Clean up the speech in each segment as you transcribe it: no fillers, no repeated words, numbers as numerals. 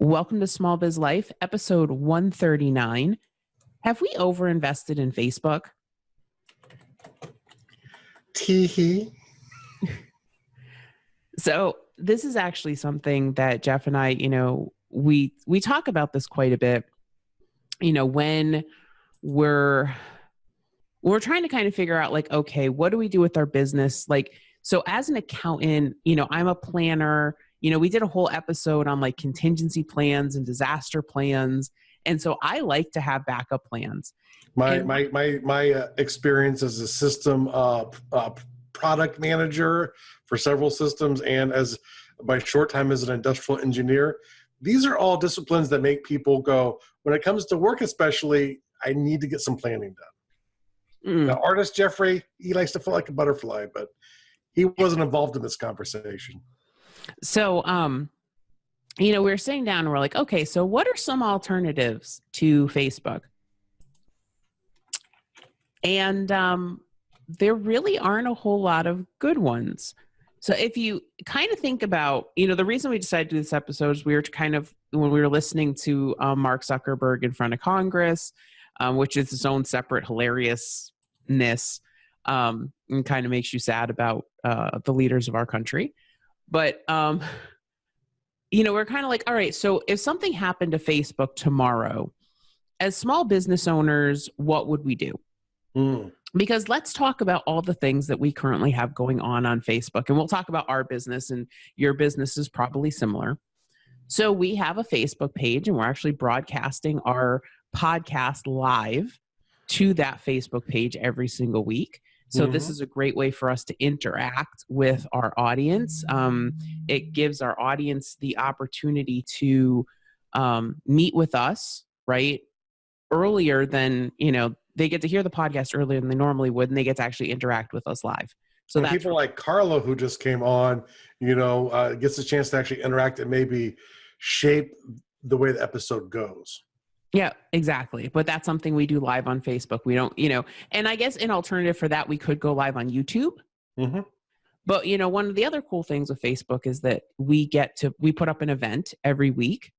Welcome to Small Biz Life, episode 139. Have we overinvested in Facebook? Teehee. So this is actually something that Jeff and I, we talk about this quite a bit, when we're trying to kind of figure out like, okay, what do we do with our business? Like, so as an accountant, I'm a planner. We did a whole episode on like contingency plans and disaster plans. And so I like to have backup plans. My experience as a system product manager for several systems, and as my short time as an industrial engineer, these are all disciplines that make people go, when it comes to work especially, I need to get some planning done. Now, artist Jeffrey, he likes to feel like a butterfly, but he wasn't involved in this conversation. So, we were sitting down and we're like, okay, so what are some alternatives to Facebook? And there really aren't a whole lot of good ones. So if you kind of think about, the reason we decided to do this episode is we were when we were listening to Mark Zuckerberg in front of Congress, which is its own separate hilariousness, and kind of makes you sad about the leaders of our country. But, we're kind of like, all right, so if something happened to Facebook tomorrow, as small business owners, what would we do? Because let's talk about all the things that we currently have going on Facebook. And we'll talk about our business, and your business is probably similar. So we have a Facebook page, and we're actually broadcasting our podcast live to that Facebook page every single week. So this is a great way for us to interact with our audience. It gives our audience the opportunity to meet with us, right? Earlier than, they get to hear the podcast earlier than they normally would, and they get to actually interact with us live. So that's people like Carla, who just came on, gets a chance to actually interact and maybe shape the way the episode goes. Yeah, exactly. But that's something we do live on Facebook. We don't, and I guess an alternative for that, we could go live on YouTube. But, one of the other cool things with Facebook is that we put up an event every week,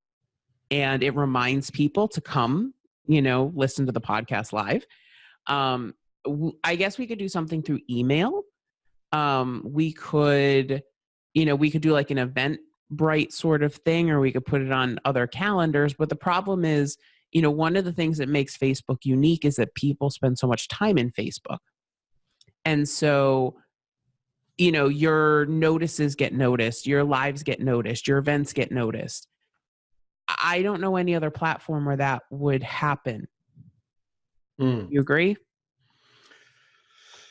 and it reminds people to come, listen to the podcast live. I guess we could do something through email. We could do like an Eventbrite sort of thing, or we could put it on other calendars. But the problem is, one of the things that makes Facebook unique is that people spend so much time in Facebook. And so, your notices get noticed, your lives get noticed, your events get noticed. I don't know any other platform where that would happen. You agree?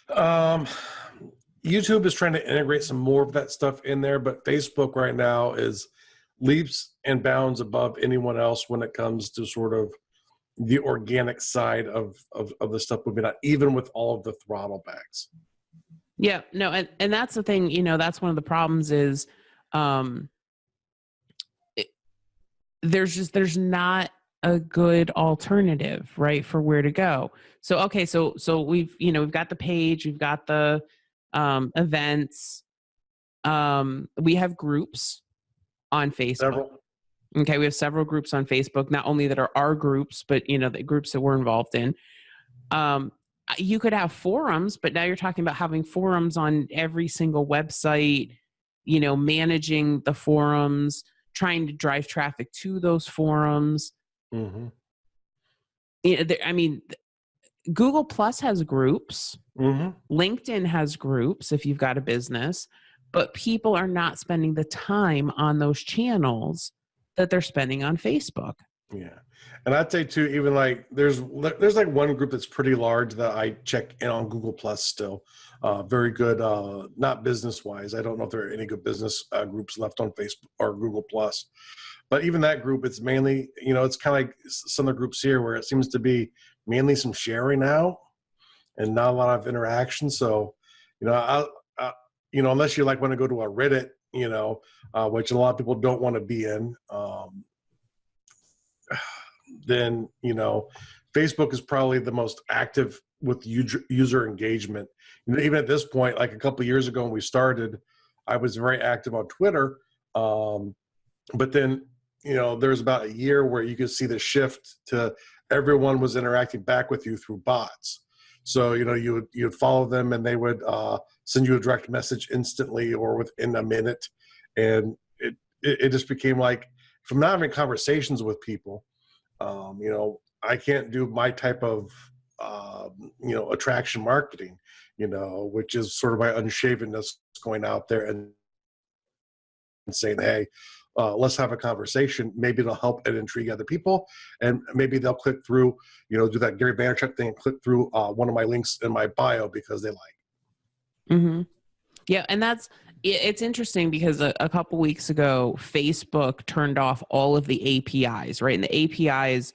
YouTube is trying to integrate some more of that stuff in there, but Facebook right now is leaps and bounds above anyone else when it comes to sort of the organic side of the stuff moving out, even with all of the throttle backs. Yeah, no, and that's the thing, that's one of the problems is there's not a good alternative, right, for where to go. So, okay, so we've got the page, we've got the events, we have groups on Facebook. Okay, we have several groups on Facebook, not only that are our groups, but the groups that we're involved in. You could have forums, but now you're talking about having forums on every single website, managing the forums, trying to drive traffic to those forums. Google Plus has groups. LinkedIn has groups if you've got a business, but people are not spending the time on those channels that they're spending on Facebook. Yeah. And I'd say too, even like there's like one group that's pretty large that I check in on Google Plus still. Very good, not business wise. I don't know if there are any good business groups left on Facebook or Google Plus. But even that group, it's mainly, it's kind of like some of the groups here where it seems to be mainly some sharing out and not a lot of interaction. So, unless you like want to go to a Reddit, which a lot of people don't want to be in, then, Facebook is probably the most active with user engagement. Even at this point, like a couple of years ago when we started, I was very active on Twitter. But then there was about a year where you could see the shift to everyone was interacting back with you through bots. So, you'd follow them and they would send you a direct message instantly or within a minute. And it just became like, if I'm not having conversations with people, I can't do my type of, attraction marketing, which is sort of my unshavenness going out there and saying, hey, let's have a conversation. Maybe it'll help and intrigue other people. And maybe they'll click through, do that Gary Vaynerchuk thing and click through one of my links in my bio because they like. Mm-hmm. Yeah. And it's interesting because a couple weeks ago, Facebook turned off all of the APIs, right? And the APIs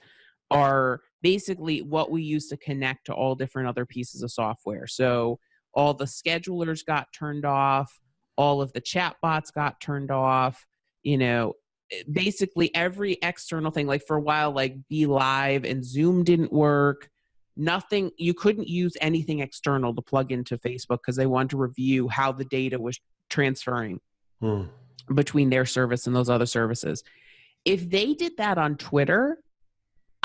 are basically what we use to connect to all different other pieces of software. So all the schedulers got turned off, all of the chat bots got turned off, basically every external thing. Like for a while, like Be Live and Zoom didn't work. Nothing, you couldn't use anything external to plug into Facebook because they wanted to review how the data was transferring between their service and those other services. If they did that on Twitter,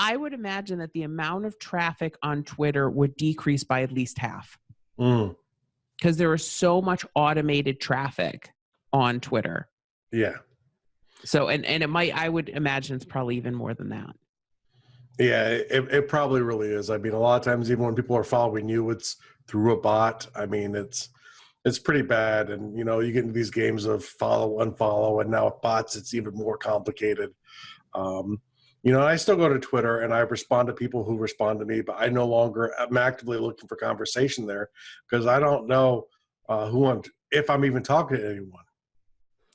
I would imagine that the amount of traffic on Twitter would decrease by at least half. Because there is so much automated traffic on Twitter. Yeah. So, and it might, I would imagine it's probably even more than that. Yeah, it probably really is. I mean, a lot of times, even when people are following you, it's through a bot. I mean, it's pretty bad. And, you get into these games of follow, unfollow, and now with bots, it's even more complicated. I still go to Twitter and I respond to people who respond to me, but I no longer am actively looking for conversation there because I don't know if I'm even talking to anyone.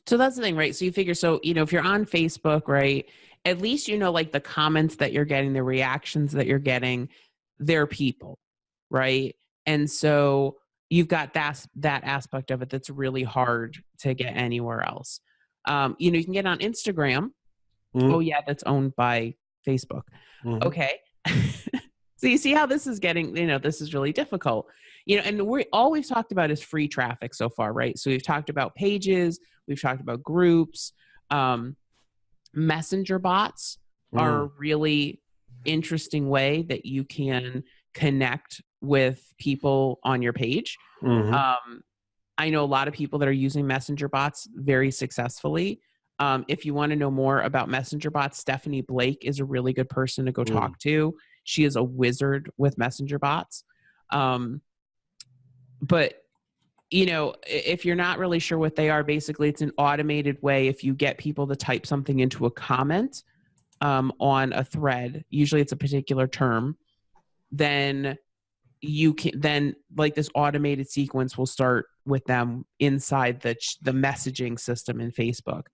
So that's the thing, right? So you figure, if you're on Facebook, right, at least, like the comments that you're getting, the reactions that you're getting, they're people, right? And so you've got that aspect of it that's really hard to get anywhere else. You can get on Instagram. Mm-hmm. Oh yeah, that's owned by Facebook. Mm-hmm. Okay. So you see how this is getting, this is really difficult. And all we've talked about is free traffic so far, right? So we've talked about pages, we've talked about groups, messenger bots are a really interesting way that you can connect with people on your page. Mm-hmm. I know a lot of people that are using messenger bots very successfully. If you want to know more about messenger bots, Stephanie Blake is a really good person to go talk to. She is a wizard with messenger bots. But if you're not really sure what they are, basically it's an automated way. If you get people to type something into a comment on a thread, usually it's a particular term, then like this automated sequence will start with them inside the messaging system in Facebook.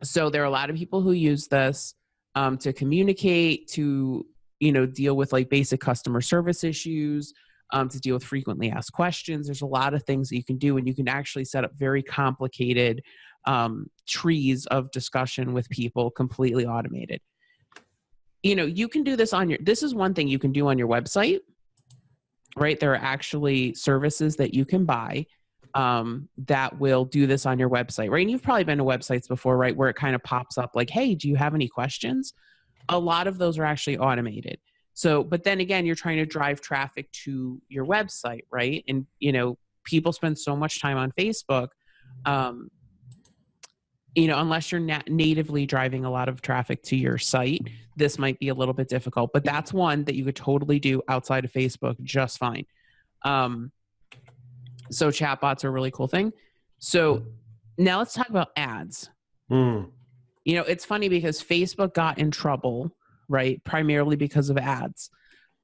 So there are a lot of people who use this to communicate, to deal with like basic customer service issues, to deal with frequently asked questions. There's a lot of things that you can do, and you can actually set up very complicated trees of discussion with people completely automated. You can do this this is one thing you can do on your website, right? There are actually services that you can buy that will do this on your website, right? And you've probably been to websites before, right? Where it kind of pops up like, hey, do you have any questions? A lot of those are actually automated. So, but then again, you're trying to drive traffic to your website, right? And, people spend so much time on Facebook, unless you're natively driving a lot of traffic to your site, this might be a little bit difficult, but that's one that you could totally do outside of Facebook just fine. So chatbots are a really cool thing. So now let's talk about ads. It's funny because Facebook got in trouble, right? Primarily because of ads.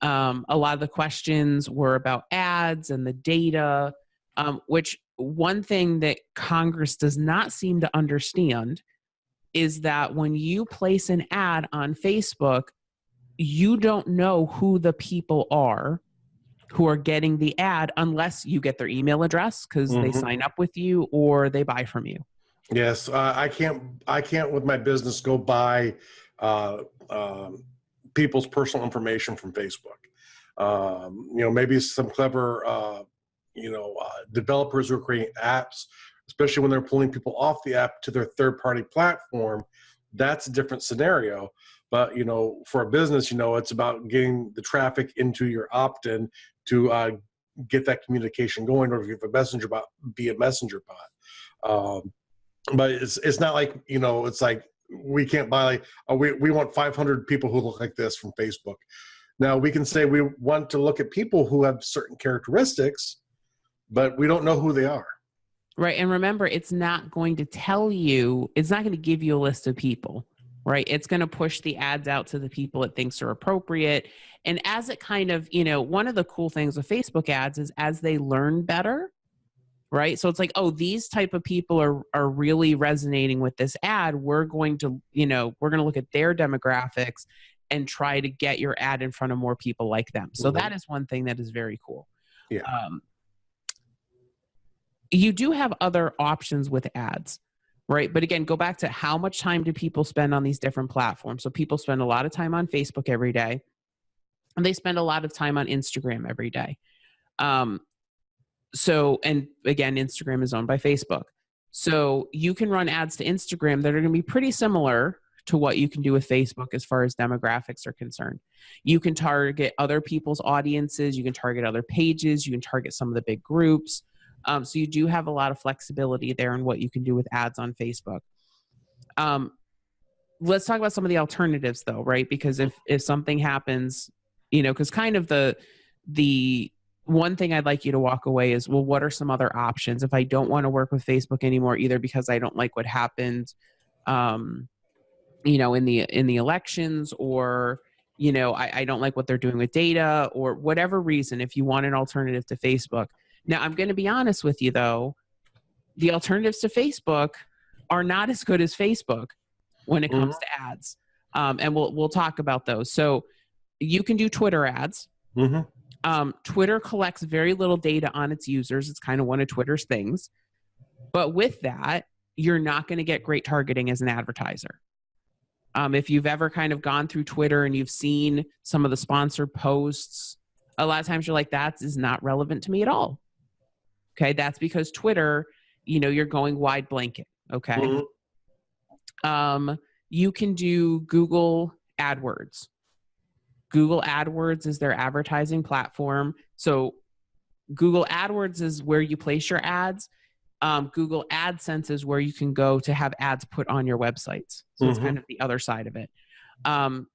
A lot of the questions were about ads and the data, which one thing that Congress does not seem to understand is that when you place an ad on Facebook, you don't know who the people are who are getting the ad unless you get their email address because they sign up with you or they buy from you. Yes, I can't with my business go buy people's personal information from Facebook. Maybe some clever developers who are creating apps, especially when they're pulling people off the app to their third-party platform. That's a different scenario. But, for a business, it's about getting the traffic into your opt-in to get that communication going, or if you have a messenger bot, be a messenger bot. But it's not like, it's like we can't buy like, we want 500 people who look like this from Facebook. Now we can say we want to look at people who have certain characteristics, but we don't know who they are. Right. And remember, it's not going to tell you, it's not going to give you a list of people, right? It's going to push the ads out to the people it thinks are appropriate. And as it kind of, one of the cool things with Facebook ads is as they learn better, right? So it's like, oh, these type of people are really resonating with this ad. We're going to, look at their demographics and try to get your ad in front of more people like them. So that is one thing that is very cool. Yeah. You do have other options with ads, right? But again, go back to how much time do people spend on these different platforms? So people spend a lot of time on Facebook every day, and they spend a lot of time on Instagram every day. And again, Instagram is owned by Facebook. So you can run ads to Instagram that are going to be pretty similar to what you can do with Facebook as far as demographics are concerned. You can target other people's audiences. You can target other pages. You can target some of the big groups. So you do have a lot of flexibility there in what you can do with ads on Facebook. Let's talk about some of the alternatives though, right? Because if something happens, because kind of the one thing I'd like you to walk away is, well, what are some other options if I don't want to work with Facebook anymore, either because I don't like what happened, in the elections, or, I don't like what they're doing with data, or whatever reason, if you want an alternative to Facebook. Now, I'm going to be honest with you, though. The alternatives to Facebook are not as good as Facebook when it comes to ads. And we'll talk about those. So you can do Twitter ads. Twitter collects very little data on its users. It's kind of one of Twitter's things. But with that, you're not going to get great targeting as an advertiser. If you've ever kind of gone through Twitter and you've seen some of the sponsored posts, a lot of times you're like, that is not relevant to me at all. Okay, that's because Twitter, you're going wide blanket. Okay. You can do Google AdWords. Google AdWords is their advertising platform. So Google AdWords is where you place your ads. Google AdSense is where you can go to have ads put on your websites. So it's kind of the other side of it.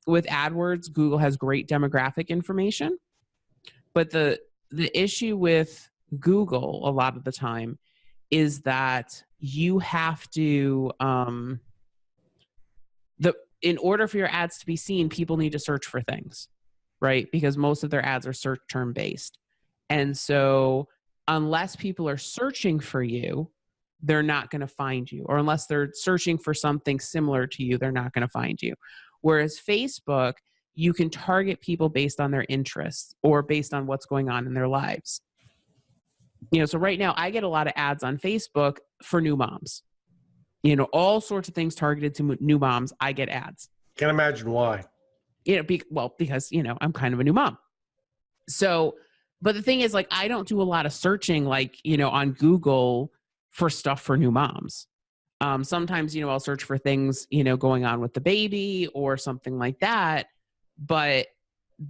With AdWords, Google has great demographic information, but the issue with Google a lot of the time is that you have to, in order for your ads to be seen, people need to search for things, right? Because most of their ads are search term based. And so unless people are searching for you, they're not going to find you. Or unless they're searching for something similar to you, they're not going to find you. Whereas Facebook, you can target people based on their interests or based on what's going on in their lives. So right now I get a lot of ads on Facebook for new moms. All sorts of things targeted to new moms. I get ads. Can't imagine why. Because, I'm kind of a new mom. So, but the thing is, like, I don't do a lot of searching, like, on Google for stuff for new moms. Sometimes, I'll search for things, going on with the baby or something like that. But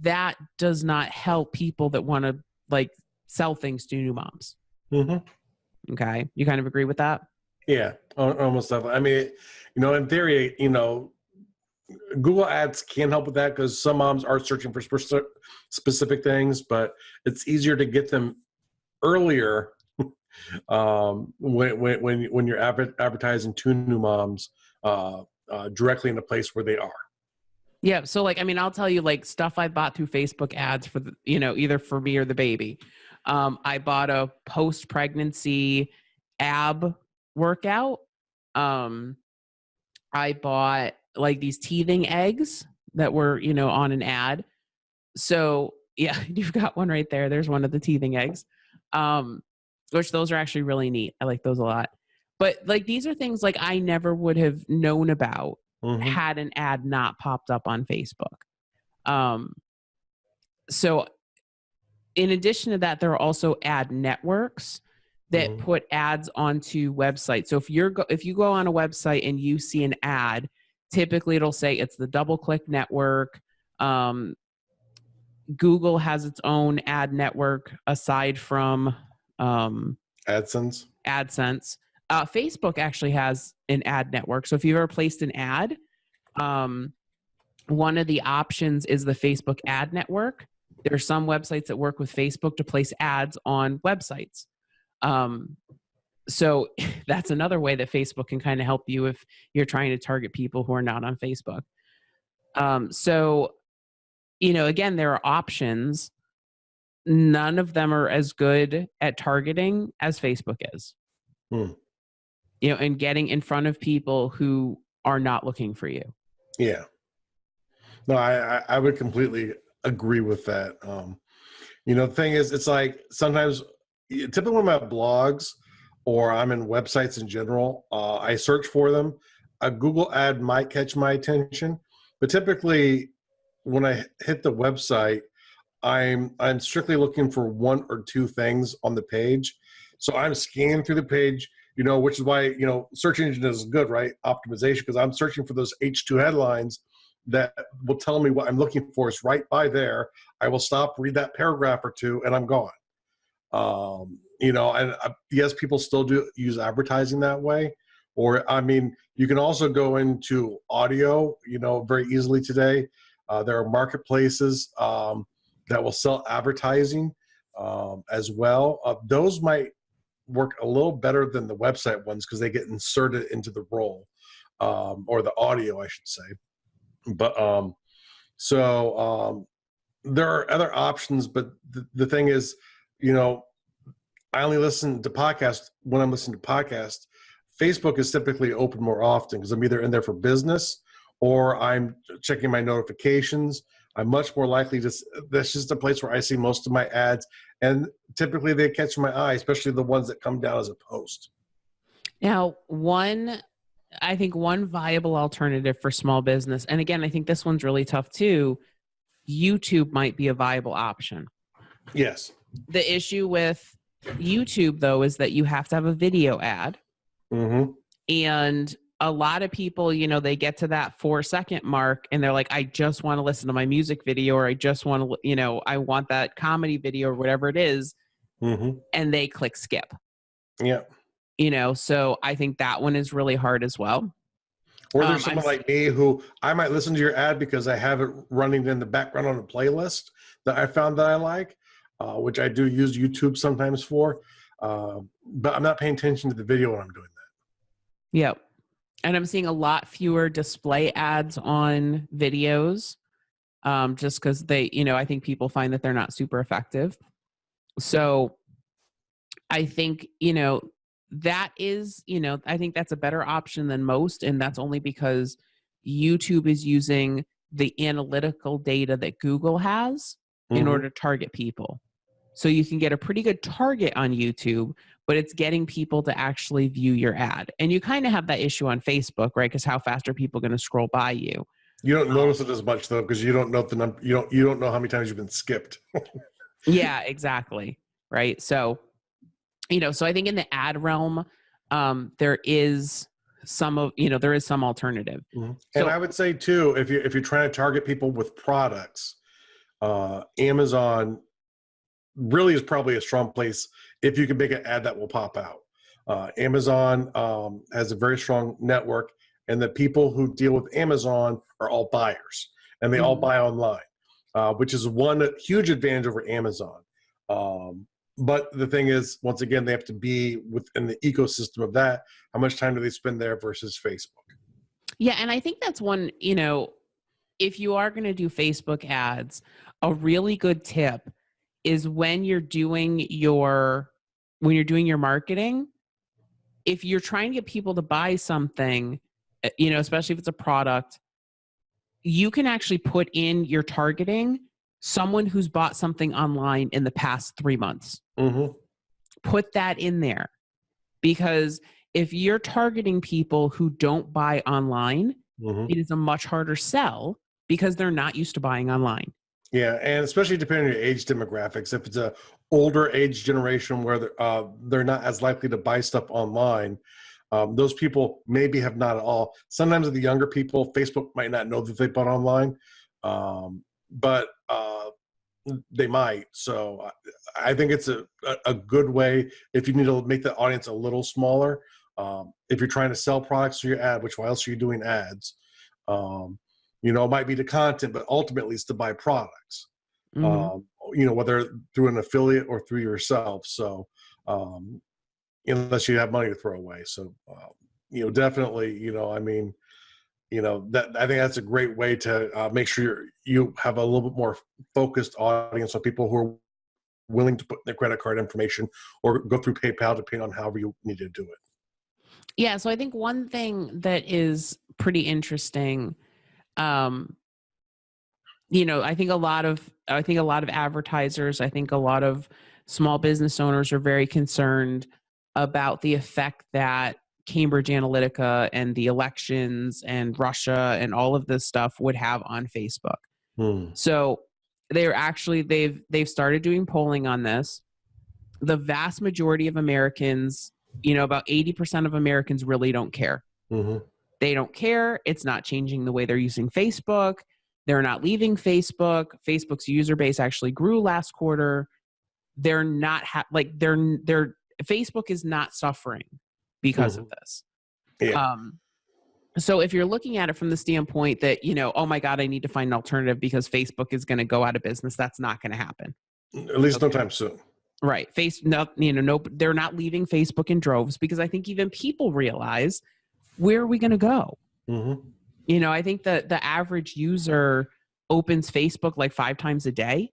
that does not help people that want to, like, sell things to new moms. Okay. You kind of agree with that? Yeah, almost. I mean, in theory, Google Ads can help with that because some moms are searching for specific things, but it's easier to get them earlier when you're advertising to new moms directly in a place where they are. Yeah. So, like, I mean, I'll tell you, like, stuff I bought through Facebook ads for the, either for me or the baby. I bought a post-pregnancy ab workout. I bought like these teething eggs that were, on an ad. So yeah, you've got one right there. There's one of the teething eggs, which those are actually really neat. I like those a lot. But like, these are things like I never would have known about had an ad not popped up on Facebook. So in addition to that, there are also ad networks that put ads onto websites. So if you go on a website and you see an ad, typically it'll say it's the DoubleClick network. Google has its own ad network aside from AdSense. Facebook actually has an ad network. So if you've ever placed an ad, one of the options is the Facebook ad network. There are some websites that work with Facebook to place ads on websites. So that's another way that Facebook can kind of help you if you're trying to target people who are not on Facebook. So, again, there are options. None of them are as good at targeting as Facebook is. And getting in front of people who are not looking for you. Yeah. No, I would completely agree with that. The thing is, it's like sometimes, typically when I'm at blogs or I'm in websites in general, I search for them. A Google ad might catch my attention, but typically when I hit the website, I'm strictly looking for one or two things on the page. So I'm scanning through the page, which is why, search engine is good, right? Optimization, because I'm searching for those H2 headlines that will tell me what I'm looking for is right by there. I will stop, read that paragraph or two, and I'm gone. Yes, people still do use advertising that way. Or, you can also go into audio, very easily today. There are marketplaces that will sell advertising as well. Those might work a little better than the website ones because they get inserted into the role, or the audio, I should say. But there are other options, but the thing is, I only listen to podcasts when I'm listening to podcasts. Facebook is typically open more often because I'm either in there for business or I'm checking my notifications. I'm much more likely that's just a place where I see most of my ads, and typically they catch my eye, especially the ones that come down as a post. Now, I think one viable alternative for small business, and again, I think this one's really tough too, YouTube might be a viable option. Yes. The issue with YouTube, though, is that you have to have a video ad. And a lot of people, they get to that 4-second mark and they're like, I just want to listen to my music video, or I just want to, I want that comedy video or whatever it is. And they click skip. Yeah. So I think that one is really hard as well. Or there's someone like me who I might listen to your ad because I have it running in the background on a playlist that I found that I like, which I do use YouTube sometimes for. But I'm not paying attention to the video when I'm doing that. Yep. And I'm seeing a lot fewer display ads on videos, just because I think people find that they're not super effective. So I think, that is, I think that's a better option than most. And that's only because YouTube is using the analytical data that Google has in order to target people. So you can get a pretty good target on YouTube, but it's getting people to actually view your ad. And you kind of have that issue on Facebook, right? Because how fast are people going to scroll by you? You don't notice it as much though, because you don't know the number. You don't know how many times you've been skipped. Yeah, exactly. Right. So, so I think in the ad realm, there is some alternative. And I would say too, if you're trying to target people with products, Amazon really is probably a strong place if you can make an ad that will pop out. Amazon has a very strong network, and the people who deal with Amazon are all buyers, and they all buy online, which is one huge advantage over Amazon. But the thing is, once again, they have to be within the ecosystem of that. How much time do they spend there versus Facebook? Yeah, and I think that's one, if you are going to do Facebook ads, a really good tip is when you're doing your marketing, if you're trying to get people to buy something, especially if it's a product, you can actually put in your targeting someone who's bought something online in the past 3 months. Put that in there, because if you're targeting people who don't buy online, it is a much harder sell because they're not used to buying online. Yeah, and especially depending on your age demographics. If it's a older age generation where they're not as likely to buy stuff online, those people maybe have not at all. Sometimes the younger people, Facebook might not know that they bought online, but they might. So I think it's a good way if you need to make the audience a little smaller. If you're trying to sell products through your ad, which why else are you doing ads? It might be the content, but ultimately it's to buy products. Hmm. Whether through an affiliate or through yourself. So unless you have money to throw away. So definitely, that I think that's a great way to make sure you have a little bit more focused audience of people who are willing to put their credit card information or go through PayPal, depending on however you need to do it. Yeah. So I think one thing that is pretty interesting, um, I think a lot of advertisers, I think a lot of small business owners are very concerned about the effect that Cambridge Analytica and the elections and Russia and all of this stuff would have on Facebook. Hmm. So they've started doing polling on this. The vast majority of Americans, about 80% of Americans really don't care. Mm-hmm. They don't care. It's not changing the way they're using Facebook. They're not leaving Facebook. Facebook's user base actually grew last quarter. They're not they're Facebook is not suffering because Mm-hmm. of this. Yeah. Um, so if you're looking at it from the standpoint that, oh my God, I need to find an alternative because Facebook is going to go out of business, that's not going to happen. At least no Okay. time soon. Right. They're not leaving Facebook in droves because I think even people realize, where are we going to go? Mm-hmm. I think that the average user opens Facebook like 5 times a day.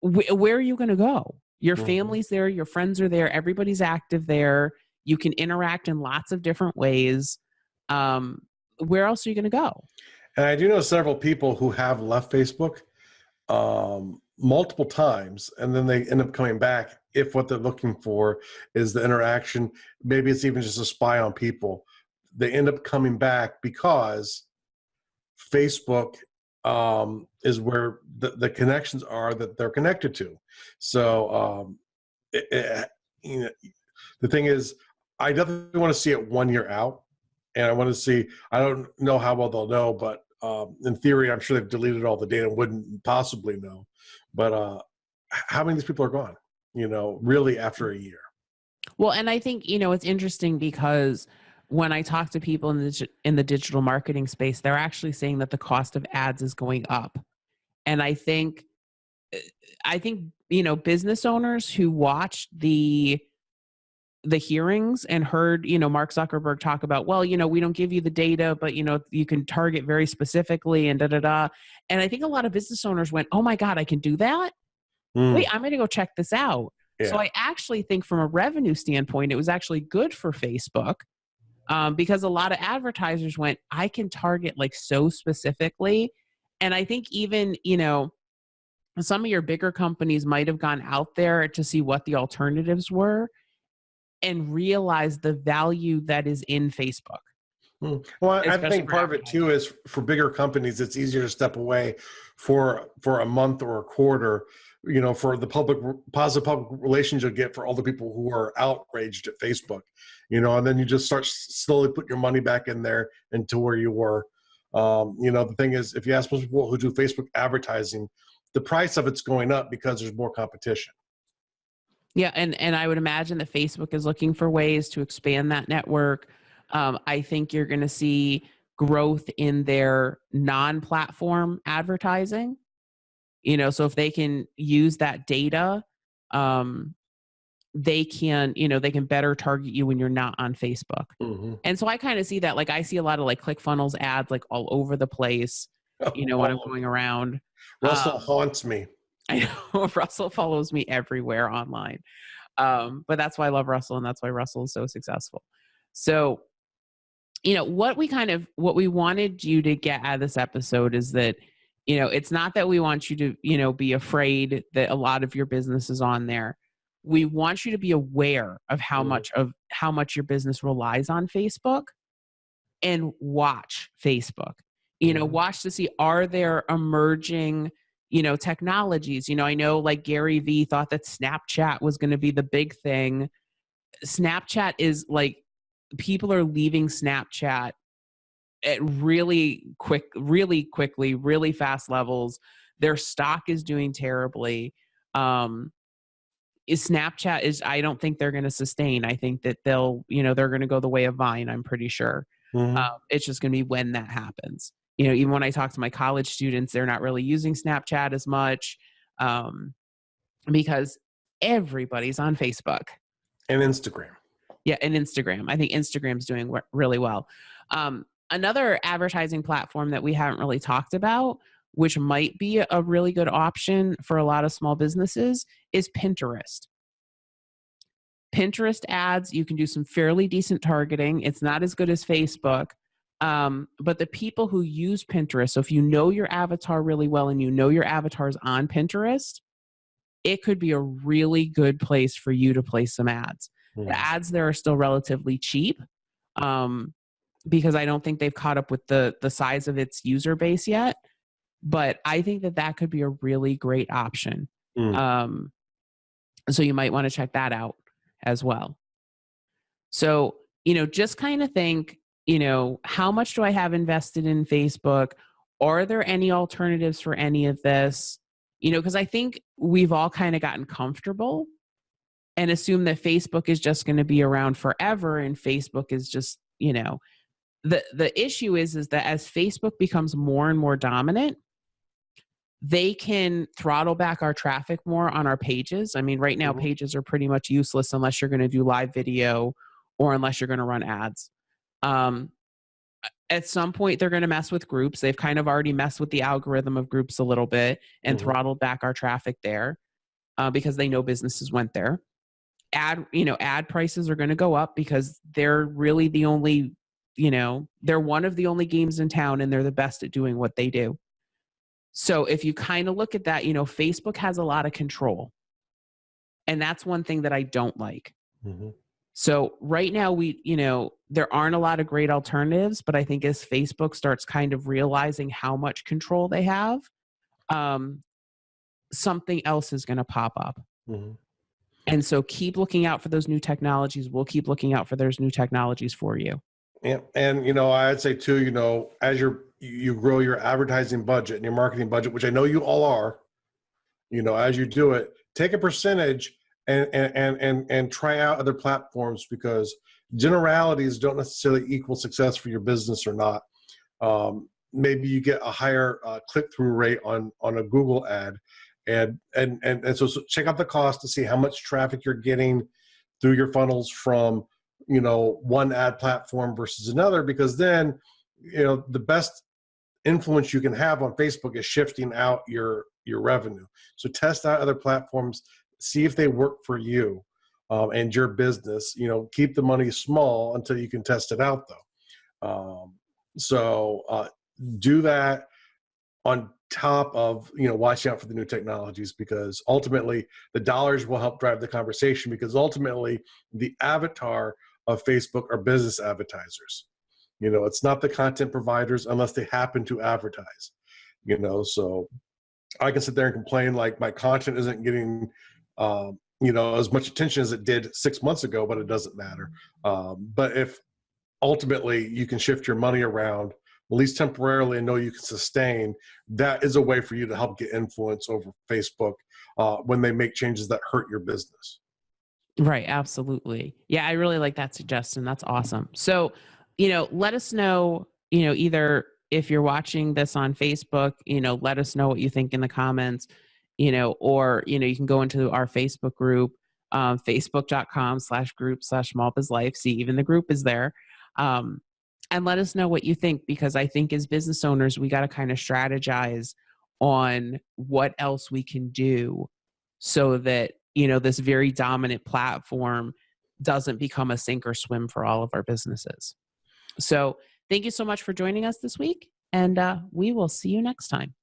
Where are you going to go? Your Mm-hmm. family's there, your friends are there, everybody's active there. You can interact in lots of different ways. Um, where else are you going to go? And I do know several people who have left Facebook multiple times, and then they end up coming back if what they're looking for is the interaction. Maybe it's even just a spy on people. They end up coming back because Facebook is where the connections are that they're connected to. So it, it, you know, the thing is, I definitely want to see it 1 year out, and I want to see. I don't know how well they'll know, but in theory, I'm sure they've deleted all the data and wouldn't possibly know. But how many of these people are gone? Really after a year. Well, and I think, it's interesting because when I talk to people in the digital marketing space, they're actually saying that the cost of ads is going up. And I think, business owners who watched the hearings and heard, Mark Zuckerberg talk about, well, we don't give you the data, but you can target very specifically and da da da. And I think a lot of business owners went, oh my God, I can do that. Wait, Mm, I'm going to go check this out. So yeah. I actually think from a revenue standpoint, it was actually good for Facebook, because a lot of advertisers went, I can target like so specifically. And I think even, some of your bigger companies might have gone out there to see what the alternatives were and realize the value that is in Facebook, Well, I especially think for part of it too advertising. is for bigger companies, it's easier to step away for a month or a quarter. For the positive public relations you get for all the people who are outraged at Facebook. And then you just start slowly putting your money back in there into where you were. The thing is, if you ask most people who do Facebook advertising, the price of it's going up because there's more competition. Yeah, and I would imagine that Facebook is looking for ways to expand that network. I think you're going to see growth in their non-platform advertising. So if they can use that data, um, they can better target you when you're not on Facebook. Mm-hmm. And so I kind of see that. Like I see a lot of like ClickFunnels ads like all over the place. When I'm going around. Russell Um, haunts me. I know Russell follows me everywhere online. But that's why I love Russell, and that's why Russell is so successful. So, what we wanted you to get out of this episode is that, it's not that we want you to, be afraid that a lot of your business is on there. We want you to be aware of how Mhm. much your business relies on Facebook and watch Facebook. Watch to see, are there emerging, technologies? I know like Gary Vee thought that Snapchat was going to be the big thing. Snapchat is like, people are leaving Snapchat at really quickly, really fast levels. Their stock is doing terribly. Snapchat is, I don't think they're going to sustain. I think that they're going to go the way of Vine, I'm pretty sure. It's just going to be when that happens. Even when I talk to my college students, they're not really using Snapchat as much, because everybody's on Facebook. And Instagram. Yeah, and Instagram. I think Instagram's doing really well. Another advertising platform that we haven't really talked about, which might be a really good option for a lot of small businesses, is Pinterest. Pinterest ads, you can do some fairly decent targeting. It's not as good as Facebook, but the people who use Pinterest, so if you know your avatar really well and you know your avatar's on Pinterest, it could be a really good place for you to place some ads. The ads there are still relatively cheap, because I don't think they've caught up with the size of its user base yet. But I think that could be a really great option. So you might want to check that out as well. So, just kind of think, how much do I have invested in Facebook? Are there any alternatives for any of this? Because I think we've all kind of gotten comfortable and assume that Facebook is just going to be around forever, and Facebook is just, the issue is that as Facebook becomes more and more dominant, they can throttle back our traffic more on our pages. I mean, right now pages are pretty much useless unless you're going to do live video or unless you're going to run ads. At some point, they're going to mess with groups. They've kind of already messed with the algorithm of groups a little bit and throttled back our traffic there, because they know businesses went there. Ad prices are going to go up because they're really the only, they're one of the only games in town, and they're the best at doing what they do. So if you kind of look at that, Facebook has a lot of control. And that's one thing that I don't like. So right now there aren't a lot of great alternatives, but I think as Facebook starts kind of realizing how much control they have, something else is going to pop up. And so keep looking out for those new technologies. We'll keep looking out for those new technologies for you. Yeah. And, I'd say too, as you grow your advertising budget and your marketing budget, which I know you all are, as you do it, take a percentage and try out other platforms, because generalities don't necessarily equal success for your business or not. Maybe you get a higher click-through rate on a Google ad. And so check out the cost to see how much traffic you're getting through your funnels from, one ad platform versus another, because then, the best influence you can have on Facebook is shifting out your revenue. So test out other platforms, see if they work for you and your business. Keep the money small until you can test it out, though. So do that on top of watching out for the new technologies, because ultimately the dollars will help drive the conversation, because ultimately the avatar of Facebook are business advertisers. It's not the content providers unless they happen to advertise. So I can sit there and complain like my content isn't getting as much attention as it did 6 months ago, but it doesn't matter. But if ultimately you can shift your money around, at least temporarily, and know you can sustain, that is a way for you to help get influence over Facebook when they make changes that hurt your business. Right. Absolutely. Yeah. I really like that suggestion. That's awesome. So, let us know, either if you're watching this on Facebook, let us know what you think in the comments, or, you can go into our Facebook group, facebook.com/group/smallbiz.life. See, even the group is there. And let us know what you think, because I think as business owners, we got to kind of strategize on what else we can do so that, this very dominant platform doesn't become a sink or swim for all of our businesses. So thank you so much for joining us this week, and we will see you next time.